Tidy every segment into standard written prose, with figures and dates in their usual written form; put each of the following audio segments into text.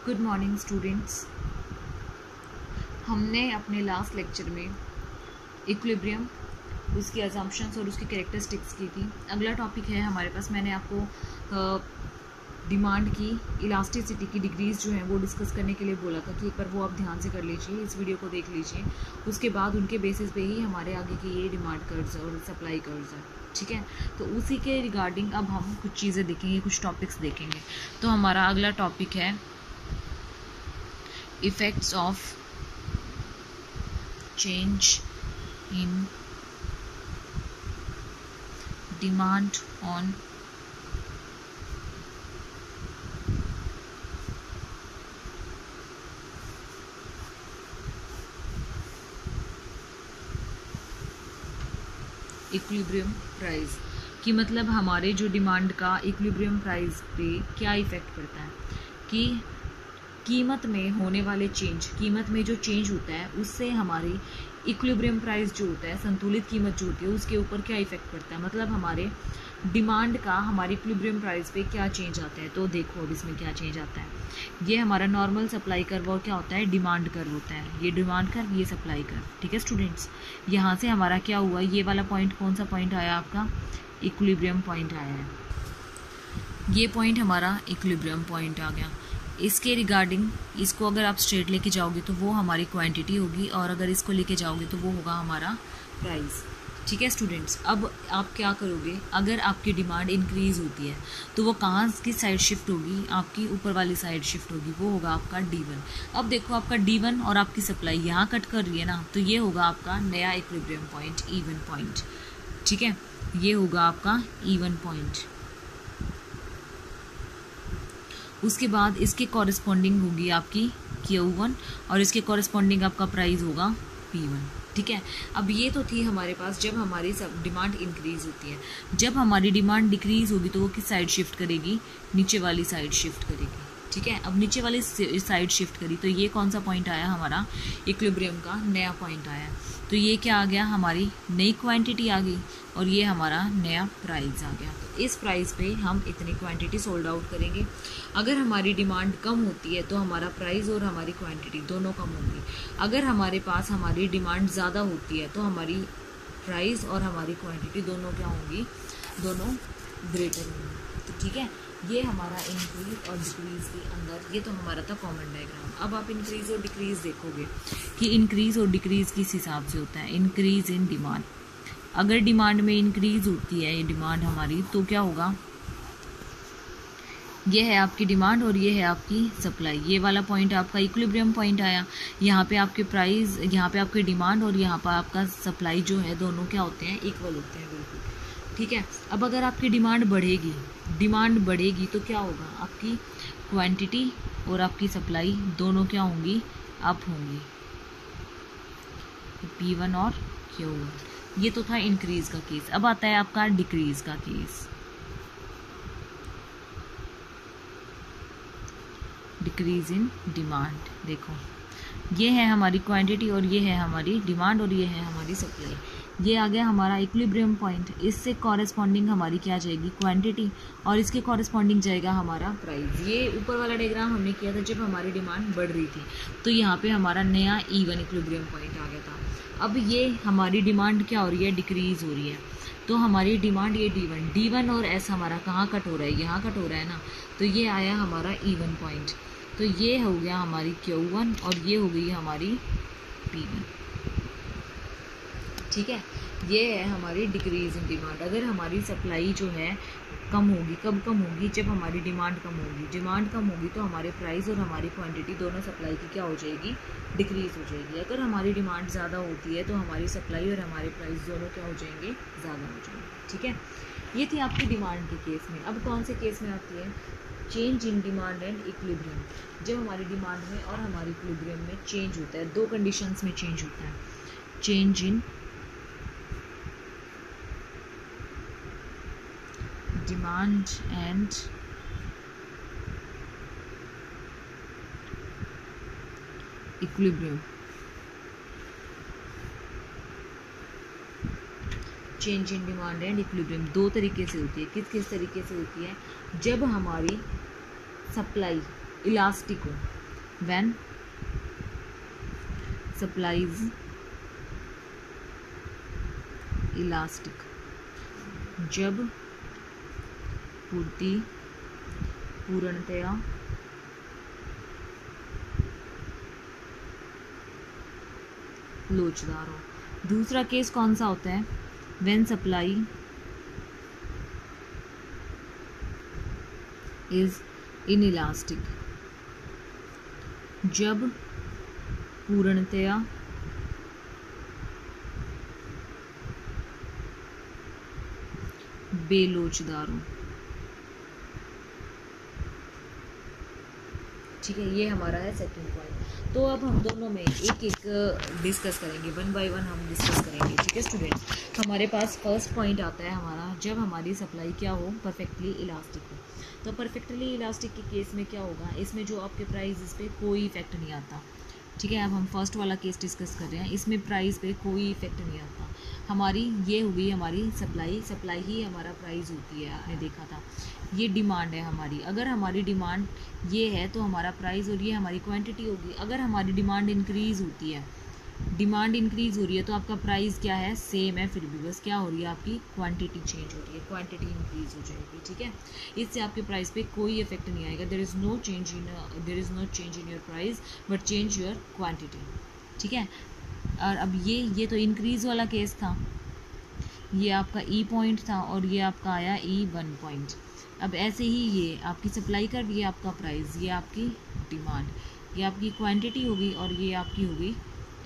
Good morning students. हमने अपने last lecture में इक्विलिब्रियम, उसकी अजम्पशंस और उसकी कैरेक्टरिस्टिक्स की थी। अगला टॉपिक है हमारे पास, मैंने आपको डिमांड की इलास्टिसिटी की डिग्रीज जो हैं वो डिस्कस करने के लिए बोला था कि एक बार वो आप ध्यान से कर लीजिए, इस वीडियो को देख लीजिए। उसके बाद उनके बेसिस पे ही हमारे आगे के ये डिमांड कर्व्स और सप्लाई कर्व्स है, ठीक है। तो उसी के रिगार्डिंग अब हम कुछ चीज़ें देखेंगे, कुछ टॉपिक्स देखेंगे। तो हमारा अगला टॉपिक है effects of change in demand on equilibrium price, कि मतलब हमारे जो डिमांड का इक्विलिब्रियम प्राइस पे क्या इफ़ेक्ट पड़ता है, कि कीमत में होने वाले चेंज, कीमत में जो चेंज होता है उससे हमारी इक्विलिब्रियम प्राइस जो होता है, संतुलित कीमत जो होती है, उसके ऊपर क्या इफेक्ट पड़ता है। मतलब हमारे डिमांड का हमारी इक्विलिब्रियम प्राइस पे क्या चेंज आता है। तो देखो अब इसमें क्या चेंज आता है। ये हमारा नॉर्मल सप्लाई कर्व और क्या होता है, डिमांड कर्व होता है। ये डिमांड कर्व, ये सप्लाई कर्व, ठीक है स्टूडेंट्स। यहाँ से हमारा क्या हुआ, ये वाला पॉइंट कौन सा पॉइंट आया आपका, इक्विलिब्रियम पॉइंट आया है। ये पॉइंट हमारा इक्विलिब्रियम पॉइंट आ गया। इसके रिगार्डिंग इसको अगर आप स्ट्रेट लेके जाओगे तो वो हमारी क्वांटिटी होगी, और अगर इसको लेके जाओगे तो वो होगा हमारा प्राइस, ठीक है स्टूडेंट्स। अब आप क्या करोगे, अगर आपकी डिमांड इंक्रीज होती है तो वो कहाँ की साइड शिफ्ट होगी, आपकी ऊपर वाली साइड शिफ्ट होगी, वो होगा आपका D1। अब देखो आपका D1 और आपकी सप्लाई यहाँ कट कर रही है ना, तो ये होगा आपका नया इक्विलिब्रियम पॉइंट, E1 पॉइंट, ठीक है। ये होगा आपका E1 पॉइंट। उसके बाद इसके कॉरेस्पॉन्डिंग होगी आपकी Q1 और इसके कॉरेस्पॉन्डिंग आपका प्राइस होगा P1, ठीक है। अब ये तो थी हमारे पास जब हमारी सब डिमांड इंक्रीज होती है। जब हमारी डिमांड डिक्रीज होगी तो वो किस साइड शिफ्ट करेगी, नीचे वाली साइड शिफ्ट करेगी, ठीक है। अब नीचे वाली साइड शिफ्ट करी तो ये कौन सा पॉइंट आया, हमारा इक्विलिब्रियम का नया पॉइंट आया। तो ये क्या आ गया, हमारी नई क्वांटिटी आ गई, और ये हमारा नया प्राइस आ गया। तो इस प्राइस पे हम इतनी क्वांटिटी सोल्ड आउट करेंगे। अगर हमारी डिमांड कम होती है तो हमारा प्राइस और हमारी क्वांटिटी दोनों कम होंगी। अगर हमारे पास हमारी डिमांड ज़्यादा होती है तो हमारी प्राइस और हमारी क्वांटिटी दोनों क्या होंगी, दोनों ग्रेटर होंगी। तो ठीक है, ये हमारा इंक्रीज और डिक्रीज के अंदर, ये तो हमारा था कॉमन डायग्राम। अब आप इंक्रीज और डिक्रीज देखोगे कि इंक्रीज और डिक्रीज किस हिसाब से होता है। इंक्रीज इन डिमांड, अगर डिमांड में इंक्रीज होती है ये डिमांड हमारी, तो क्या होगा, ये है आपकी डिमांड और ये है आपकी सप्लाई। ये वाला पॉइंट आपका इक्विलिब्रियम पॉइंट आया। यहाँ पे आपके प्राइस, यहाँ पे आपकी डिमांड और यहाँ पर आपका सप्लाई जो है, दोनों क्या होते हैं, इक्वल होते हैं, बिल्कुल, ठीक है। अब अगर आपकी डिमांड बढ़ेगी तो क्या होगा, आपकी क्वांटिटी और आपकी सप्लाई दोनों क्या होंगी, अप होंगी, P1 और Q1। ये तो था इंक्रीज का केस। अब आता है आपका डिक्रीज का केस। डिक्रीज इन डिमांड, देखो ये है हमारी क्वांटिटी और ये है हमारी डिमांड और ये है हमारी सप्लाई। ये आ गया हमारा इक्विलिब्रियम पॉइंट। इससे कॉरेस्पॉन्डिंग हमारी क्या जाएगी, क्वांटिटी, और इसके कॉरेस्पॉन्डिंग जाएगा हमारा प्राइस। ये ऊपर वाला डायग्राम हमने किया था जब हमारी डिमांड बढ़ रही थी, तो यहाँ पे हमारा नया E1 इक्विलिब्रियम पॉइंट आ गया था। अब ये हमारी डिमांड क्या हो रही है, डिक्रीज हो रही है, तो हमारी डिमांड ये D1 और S हमारा कहाँ कट हो रहा है, यहाँ कट हो रहा है ना, तो ये आया हमारा E1 पॉइंट। तो ये हो गया हमारी Q1 और ये हो गई हमारी P1, ठीक है। ये है हमारी डिक्रीज इन डिमांड। अगर हमारी सप्लाई जो है कम होगी, कब कम होगी, जब हमारी डिमांड कम होगी। डिमांड कम होगी तो हमारे प्राइस और हमारी क्वांटिटी दोनों सप्लाई की क्या हो जाएगी, डिक्रीज हो जाएगी। अगर हमारी डिमांड ज़्यादा होती है तो हमारी सप्लाई और हमारे प्राइस दोनों क्या हो जाएंगे, ज़्यादा हो जाएंगे, ठीक है। ये थी आपकी डिमांड के केस में। अब कौन से केस में आती है, change in demand and equilibrium. जब हमारी डिमांड में और हमारी इक्विलिब्रियम में चेंज होता है, दो कंडीशंस में चेंज होता है, change in demand and equilibrium. Change in demand and equilibrium दो तरीके से होती है। किस किस तरीके से होती है, जब हमारी सप्लाई इलास्टिक हो, व्हेन सप्लाई इज इलास्टिक, जब पूर्ति पूर्णतया लोचदार हो। दूसरा केस कौन सा होता है? व्हेन सप्लाई इज इनइलास्टिक, जब पूर्णतया बेलोचदार हो। ठीक है, ये हमारा है सेकंड पॉइंट। तो अब हम दोनों में एक एक डिस्कस करेंगे, वन बाय वन हम डिस्कस करेंगे। ठीक है स्टूडेंट्स, हमारे पास फर्स्ट पॉइंट आता है हमारा, जब हमारी सप्लाई क्या हो? परफेक्टली इलास्टिक हो। तो परफेक्टली इलास्टिक के केस में क्या होगा? इसमें जो आपके प्राइस इस पर कोई इफेक्ट नहीं आता। ठीक है, अब हम फर्स्ट वाला केस डिस्कस कर रहे हैं, इसमें प्राइस पे कोई इफेक्ट नहीं आता। हमारी ये हुई हमारी सप्लाई ही हमारा प्राइस होती है, आपने देखा था। ये डिमांड है हमारी, अगर हमारी डिमांड ये है तो हमारा प्राइस, और ये हमारी क्वांटिटी होगी। अगर हमारी डिमांड इंक्रीज़ होती है, डिमांड इंक्रीज़ हो रही है, तो आपका प्राइस क्या है? सेम है, फिर भी बस क्या हो रही है? आपकी क्वांटिटी चेंज हो रही है, क्वांटिटी इंक्रीज़ हो जाएगी। ठीक है, इससे आपके प्राइस पे कोई इफेक्ट नहीं आएगा। There is no change in your price but change your quantity. ठीक है, और अब ये तो इंक्रीज़ वाला केस था, ये आपका ई पॉइंट था, और ये आपका आया E1 पॉइंट। अब ऐसे ही ये आपकी सप्लाई कर, ये आपका प्राइस, ये आपकी डिमांड, ये आपकी क्वांटिटी होगी, और ये आपकी होगी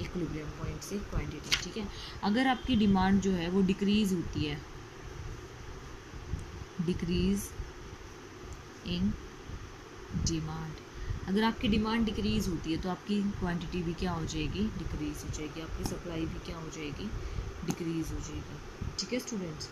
इक्विलिब्रियम पॉइंट से क्वांटिटी। ठीक है, अगर आपकी डिमांड जो है वो डिक्रीज़ होती है, डिक्रीज़ इन डिमांड, अगर आपकी डिमांड डिक्रीज़ होती है तो आपकी क्वांटिटी भी क्या हो जाएगी? डिक्रीज़ हो जाएगी, आपकी सप्लाई भी क्या हो जाएगी? डिक्रीज़ हो जाएगी। ठीक है स्टूडेंट्स,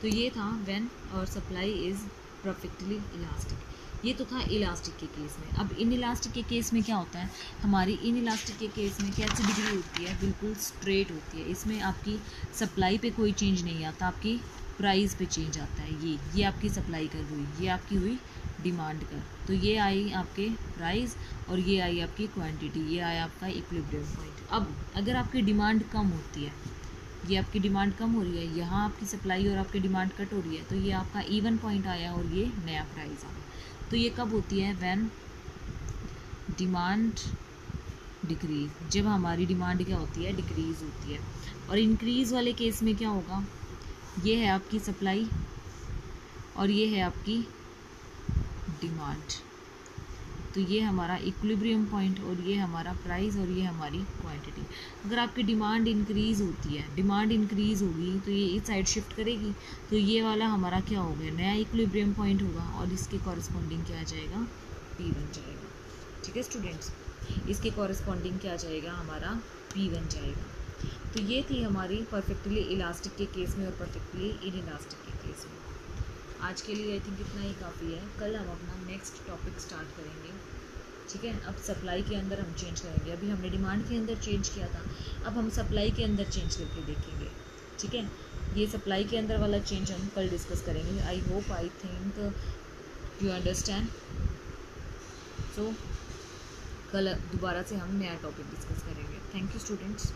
तो ये था व्हेन और सप्लाई इज़ परफेक्टली इलास्टिक। ये तो था इलास्टिक के केस में। अब इनइलास्टिक के केस में क्या होता है? हमारी इनइलास्टिक के केस में कैसी डिग्री होती है? बिल्कुल स्ट्रेट होती है। इसमें आपकी सप्लाई पे कोई चेंज नहीं आता, आपकी प्राइस पे चेंज आता है। ये आपकी सप्लाई कर हुई, ये आपकी हुई डिमांड कर, तो ये आई आपके प्राइस, और ये आई आपकी क्वांटिटी, ये आया आपका इक्विलिब्रियम पॉइंट। अब अगर आपकी डिमांड कम होती है, ये आपकी डिमांड कम हो रही है, यहाँ आपकी सप्लाई और आपकी डिमांड कट हो रही है, तो ये आपका E1 पॉइंट आया और ये नया प्राइस आया। तो ये कब होती है? व्हेन डिमांड डिक्रीज, जब हमारी डिमांड क्या होती है? डिक्रीज होती है। और इंक्रीज वाले केस में क्या होगा? ये है आपकी सप्लाई और ये है आपकी डिमांड, तो ये हमारा इक्विलिब्रियम पॉइंट, और ये हमारा प्राइस, और ये हमारी क्वांटिटी। अगर आपकी डिमांड इंक्रीज़ होती है, डिमांड इंक्रीज़ होगी तो ये इस साइड शिफ्ट करेगी, तो ये वाला हमारा क्या हो गया? नया इक्विलिब्रियम पॉइंट होगा, और इसके कॉरस्पॉन्डिंग क्या आ जाएगा? P बन जाएगा। ठीक है स्टूडेंट्स, इसके कॉरस्पॉन्डिंग क्या आ जाएगा? हमारा P बन जाएगा। तो ये थी हमारी परफेक्टली इलास्टिक के केस में और परफेक्टली इनइलास्टिक के केस में। आज के लिए आई थिंक इतना ही काफ़ी है। कल हम अपना नेक्स्ट टॉपिक स्टार्ट करेंगे। ठीक है, अब सप्लाई के अंदर हम चेंज करेंगे। अभी हमने डिमांड के अंदर चेंज किया था, अब हम सप्लाई के अंदर चेंज करके देखेंगे। ठीक है, ये सप्लाई के अंदर वाला चेंज हम कल डिस्कस करेंगे। I hope, I think you understand. So कल दोबारा से हम नया टॉपिक डिस्कस करेंगे। Thank you students.